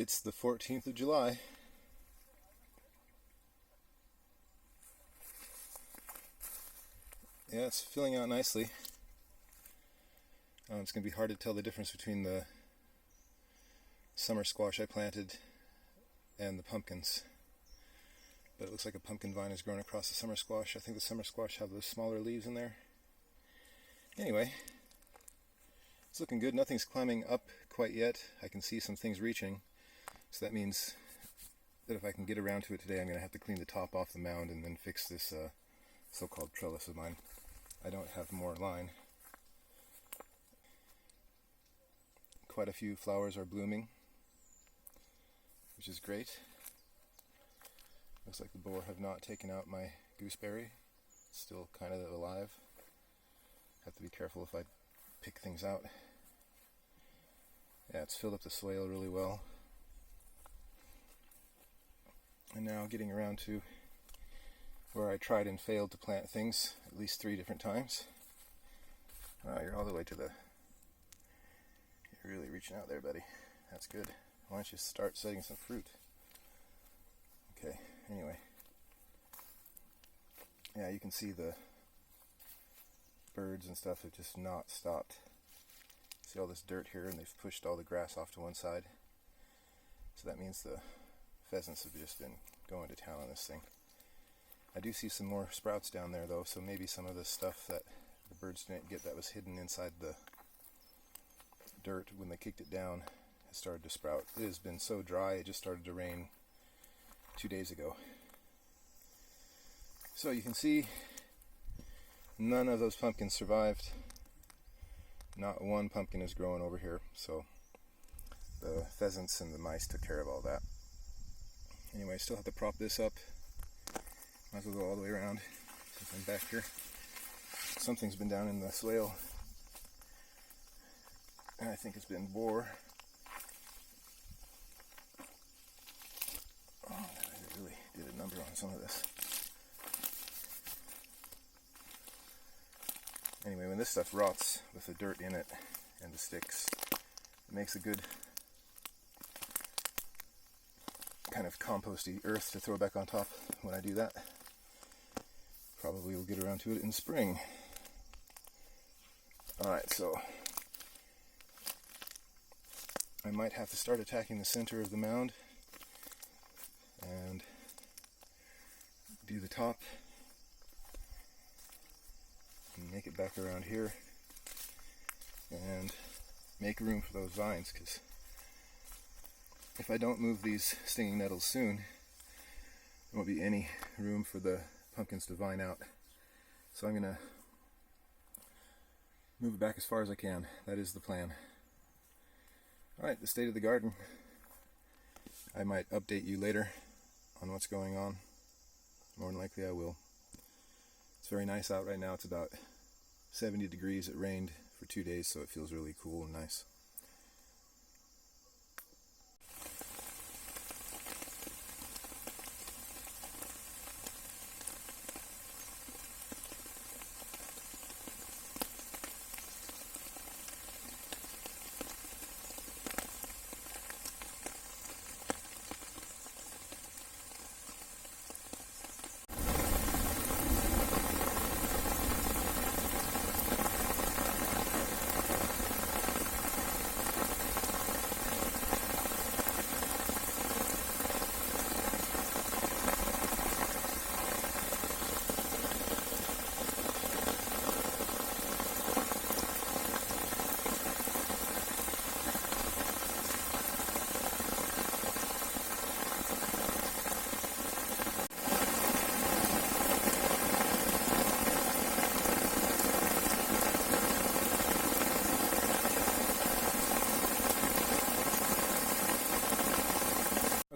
It's the 14th of July. Yeah, it's filling out nicely. It's going to be hard to tell the difference between the summer squash I planted and the pumpkins. But it looks like a pumpkin vine has grown across the summer squash. I think the summer squash have those smaller leaves in there. Anyway, it's looking good. Nothing's climbing up quite yet. I can see some things reaching. So that means that if I can get around to it today, I'm going to have to clean the top off the mound and then fix this so-called trellis of mine. I don't have more line. Quite a few flowers are blooming, which is great. Looks like the boar have not taken out my gooseberry. It's still kind of alive. Have to be careful if I pick things out. Yeah, it's filled up the soil really well. And now getting around to where I tried and failed to plant things at least 3 different times. You're all the way to the... You're really reaching out there, buddy. That's good. Why don't you start setting some fruit? Okay, anyway. Yeah, you can see the birds and stuff have just not stopped. See all this dirt here, and they've pushed all the grass off to one side. So that means the pheasants have just been going to town on this thing. I do see some more sprouts down there though, so maybe some of the stuff that the birds didn't get that was hidden inside the dirt when they kicked it down has started to sprout. It has been so dry, it just started to rain 2 days ago. So you can see none of those pumpkins survived. Not one pumpkin is growing over here, so the pheasants and the mice took care of all that. Anyway, I still have to prop this up. Might as well go all the way around since I'm back here. Something's been down in the swale, and I think it's been boar. Oh, I really did a number on some of this. Anyway, when this stuff rots with the dirt in it and the sticks, it makes a good kind of composty earth to throw back on top when I do that. Probably will get around to it in spring. Alright, so I might have to start attacking the center of the mound and do the top and make it back around here and make room for those vines, because if I don't move these stinging nettles soon, there won't be any room for the pumpkins to vine out. So I'm going to move it back as far as I can. That is the plan. Alright, the state of the garden. I might update you later on what's going on. More than likely I will. It's very nice out right now. It's about 70 degrees. It rained for 2 days, so it feels really cool and nice.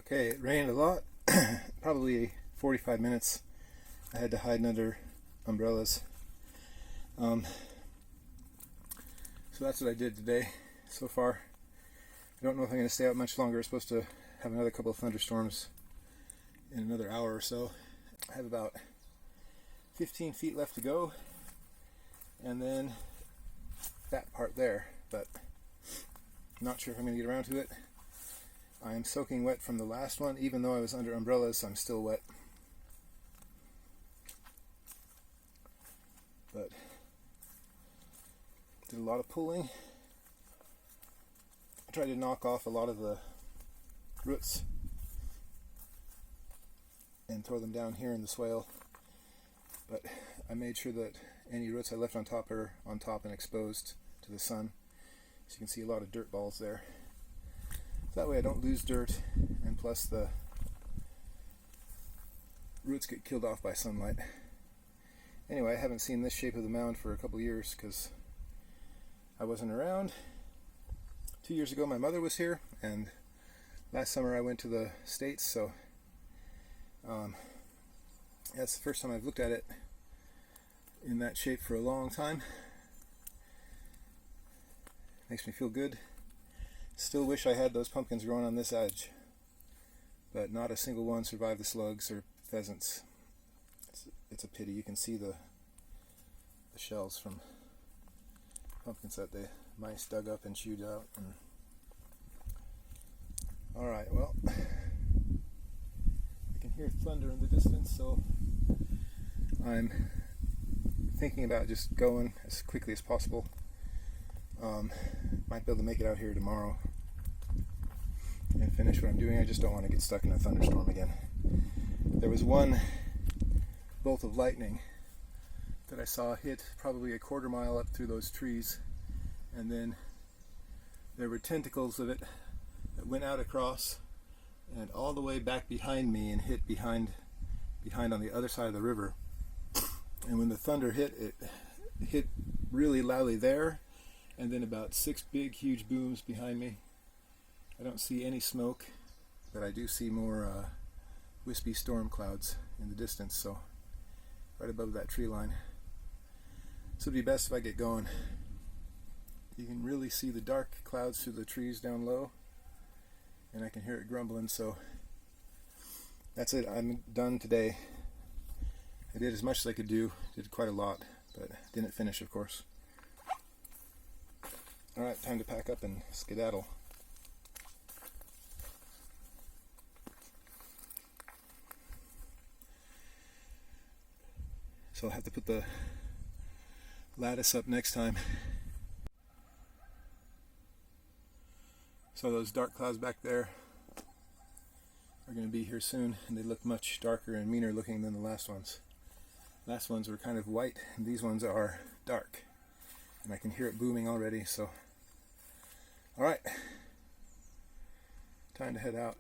Okay, it rained a lot, probably 45 minutes. I had to hide under umbrellas. So that's what I did today so far. I don't know if I'm going to stay out much longer. We're supposed to have another couple of thunderstorms in another hour or so. I have about 15 feet left to go, and then that part there, but I'm not sure if I'm going to get around to it. I'm soaking wet from the last one. Even though I was under umbrellas, I'm still wet. But did a lot of pulling. I tried to knock off a lot of the roots and throw them down here in the swale. But I made sure that any roots I left on top are on top and exposed to the sun. So you can see a lot of dirt balls there. So that way I don't lose dirt, and plus the roots get killed off by sunlight. Anyway, I haven't seen this shape of the mound for a couple of years because I wasn't around. 2 years ago my mother was here, and last summer I went to the States, so that's the first time I've looked at it in that shape for a long time. Makes me feel good. Still wish I had those pumpkins growing on this edge, but not a single one survived the slugs or pheasants. It's a pity. You can see the shells from pumpkins that the mice dug up and chewed out. Alright, well, I can hear thunder in the distance, so I'm thinking about just going as quickly as possible. Might be able to make it out here tomorrow and finish what I'm doing. I just don't want to get stuck in a thunderstorm again. There was one bolt of lightning that I saw hit probably a quarter mile up through those trees, and then there were tentacles of it that went out across and all the way back behind me and hit behind on the other side of the river. And when the thunder hit, it hit really loudly there, and then about 6 big huge booms behind me. I don't see any smoke, but I do see more wispy storm clouds in the distance, so right above that tree line. So it'd be best if I get going. You can really see the dark clouds through the trees down low, and I can hear it grumbling, so that's it. I'm done today. I did as much as I could do, did quite a lot, but didn't finish, of course. Alright, time to pack up and skedaddle. So I'll have to put the lattice up next time. So those dark clouds back there are going to be here soon, and they look much darker and meaner looking than the last ones. Last ones were kind of white, and these ones are dark. And I can hear it booming already, so... Alright. Time to head out.